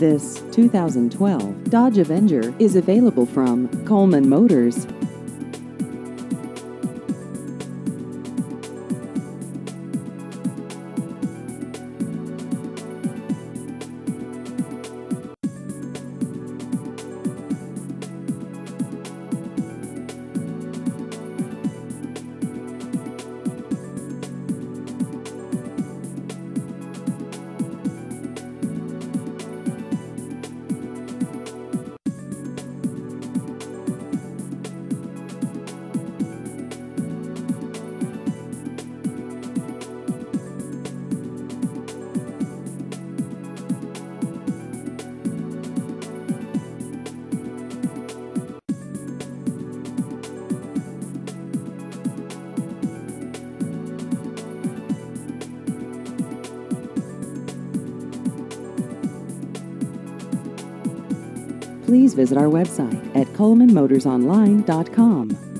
This 2012 Dodge Avenger is available from Coleman Motors. Please visit our website at colemanmotorsonline.com.